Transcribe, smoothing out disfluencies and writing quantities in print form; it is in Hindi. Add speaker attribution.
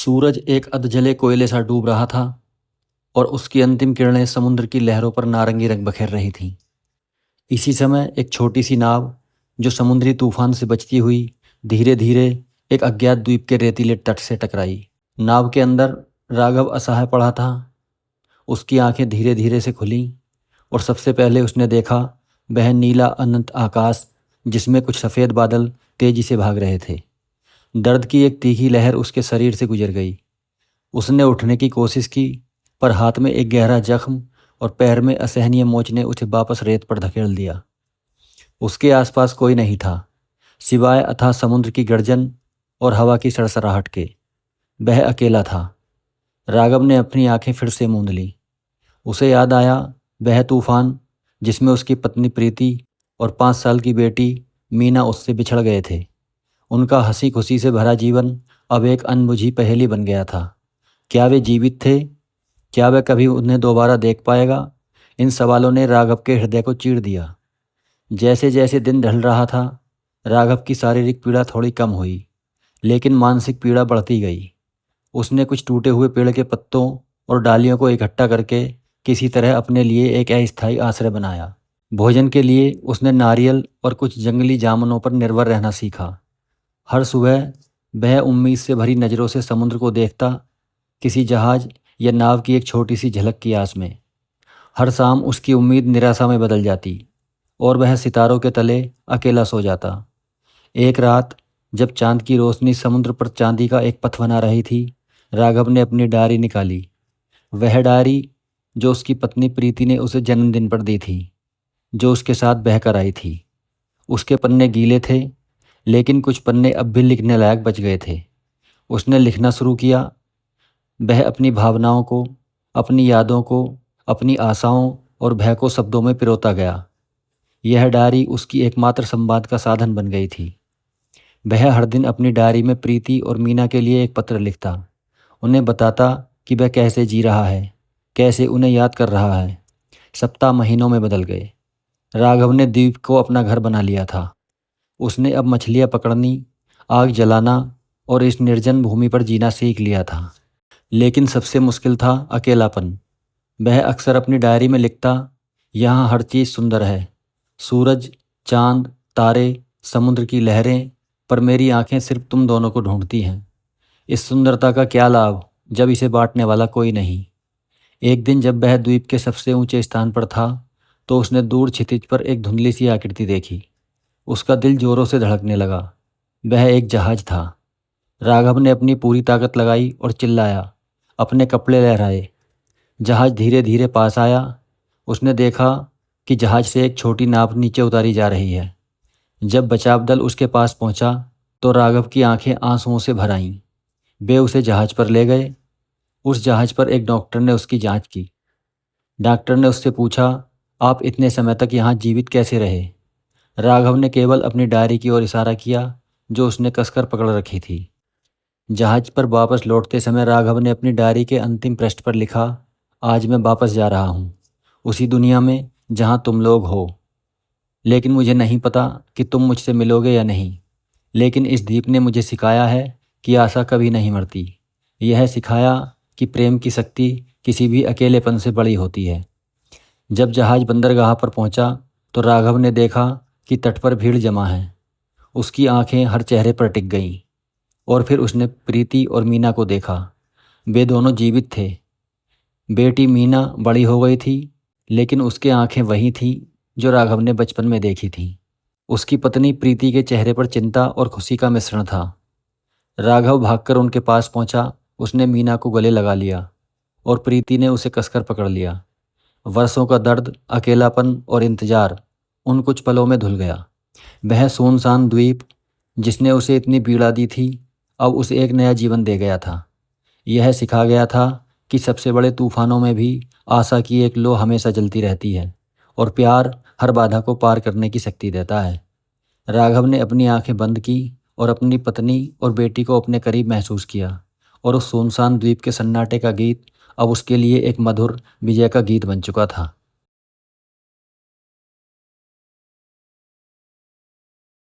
Speaker 1: सूरज एक अधजले कोयले सा डूब रहा था और उसकी अंतिम किरणें समुद्र की लहरों पर नारंगी रंग बखेर रही थीं। इसी समय एक छोटी सी नाव जो समुद्री तूफान से बचती हुई धीरे धीरे एक अज्ञात द्वीप के रेतीले तट से टकराई। नाव के अंदर राघव असहाय पड़ा था। उसकी आंखें धीरे धीरे से खुलीं और सबसे पहले उसने देखा वह नीला अनंत आकाश जिसमें कुछ सफ़ेद बादल तेजी से भाग रहे थे। दर्द की एक तीखी लहर उसके शरीर से गुजर गई। उसने उठने की कोशिश की, पर हाथ में एक गहरा जख्म और पैर में असहनीय मोच ने उसे वापस रेत पर धकेल दिया। उसके आसपास कोई नहीं था, सिवाय अथाह समुद्र की गर्जन और हवा की सड़सड़ाहट के। वह अकेला था। राघव ने अपनी आंखें फिर से मूंद लीं। उसे याद आया वह तूफान जिसमें उसकी पत्नी प्रीति और 5 साल की बेटी मीना उससे बिछड़ गए थे। उनका हंसी खुशी से भरा जीवन अब एक अनबुझी पहेली बन गया था। क्या वे जीवित थे? क्या वह कभी उन्हें दोबारा देख पाएगा? इन सवालों ने राघव के हृदय को चीर दिया। जैसे जैसे दिन ढल रहा था, राघव की शारीरिक पीड़ा थोड़ी कम हुई, लेकिन मानसिक पीड़ा बढ़ती गई। उसने कुछ टूटे हुए पेड़ के पत्तों और डालियों को इकट्ठा करके किसी तरह अपने लिए एक अस्थायी आश्रय बनाया। भोजन के लिए उसने नारियल और कुछ जंगली जामुनों पर निर्भर रहना सीखा। हर सुबह वह उम्मीद से भरी नज़रों से समुद्र को देखता, किसी जहाज या नाव की एक छोटी सी झलक की आस में। हर शाम उसकी उम्मीद निराशा में बदल जाती और वह सितारों के तले अकेला सो जाता। एक रात जब चांद की रोशनी समुद्र पर चांदी का एक पथ बना रही थी, राघव ने अपनी डायरी निकाली। वह डायरी जो उसकी पत्नी प्रीति ने उसे जन्मदिन पर दी थी, जो उसके साथ बहकर आई थी। उसके पन्ने गीले थे, लेकिन कुछ पन्ने अब भी लिखने लायक बच गए थे। उसने लिखना शुरू किया। वह अपनी भावनाओं को, अपनी यादों को, अपनी आशाओं और भय को शब्दों में पिरोता गया। यह डायरी उसकी एकमात्र संवाद का साधन बन गई थी। वह हर दिन अपनी डायरी में प्रीति और मीना के लिए एक पत्र लिखता। उन्हें बताता कि वह कैसे जी रहा है, कैसे उन्हें याद कर रहा है। सप्ताह महीनों में बदल गए। राघव ने द्वीप को अपना घर बना लिया था। उसने अब मछलियाँ पकड़नी, आग जलाना और इस निर्जन भूमि पर जीना सीख लिया था। लेकिन सबसे मुश्किल था अकेलापन। वह अक्सर अपनी डायरी में लिखता, यहाँ हर चीज़ सुंदर है, सूरज, चांद, तारे, समुद्र की लहरें, पर मेरी आंखें सिर्फ तुम दोनों को ढूंढती हैं। इस सुंदरता का क्या लाभ जब इसे बांटने वाला कोई नहीं। एक दिन जब वह द्वीप के सबसे ऊंचे स्थान पर था, तो उसने दूर क्षितिज पर एक धुंधली सी आकृति देखी। उसका दिल जोरों से धड़कने लगा। वह एक जहाज था। राघव ने अपनी पूरी ताकत लगाई और चिल्लाया, अपने कपड़े लहराए। जहाज धीरे धीरे पास आया। उसने देखा कि जहाज से एक छोटी नाव नीचे उतारी जा रही है। जब बचाव दल उसके पास पहुंचा, तो राघव की आंखें आंसुओं से भर आईं। वे उसे जहाज पर ले गए। उस जहाज पर एक डॉक्टर ने उसकी जांच की। डॉक्टर ने उससे पूछा, आप इतने समय तक यहाँ जीवित कैसे रहे? राघव ने केवल अपनी डायरी की ओर इशारा किया, जो उसने कसकर पकड़ रखी थी। जहाज पर वापस लौटते समय राघव ने अपनी डायरी के अंतिम पृष्ठ पर लिखा, आज मैं वापस जा रहा हूँ, उसी दुनिया में जहाँ तुम लोग हो। लेकिन मुझे नहीं पता कि तुम मुझसे मिलोगे या नहीं। लेकिन इस द्वीप ने मुझे सिखाया है कि आशा कभी नहीं मरती। यह सिखाया कि प्रेम की शक्ति किसी भी अकेलेपन से बड़ी होती है। जब जहाज बंदरगाह पर पहुंचा, तो राघव ने देखा कि तट पर भीड़ जमा है। उसकी आंखें हर चेहरे पर टिक गईं और फिर उसने प्रीति और मीना को देखा। वे दोनों जीवित थे। बेटी मीना बड़ी हो गई थी, लेकिन उसकी आंखें वही थीं जो राघव ने बचपन में देखी थीं। उसकी पत्नी प्रीति के चेहरे पर चिंता और खुशी का मिश्रण था। राघव भागकर उनके पास पहुंचा। उसने मीना को गले लगा लिया और प्रीति ने उसे कसकर पकड़ लिया। वर्षों का दर्द, अकेलापन और इंतजार उन कुछ पलों में धुल गया। वह सुनसान द्वीप जिसने उसे इतनी पीड़ा दी थी, अब उसे एक नया जीवन दे गया था। यह सिखा गया था कि सबसे बड़े तूफानों में भी आशा की एक लौ हमेशा जलती रहती है और प्यार हर बाधा को पार करने की शक्ति देता है। राघव ने अपनी आंखें बंद की और अपनी पत्नी और बेटी को अपने करीब महसूस किया, और उस सुनसान द्वीप के सन्नाटे का गीत अब उसके लिए एक मधुर विजय का गीत बन चुका था।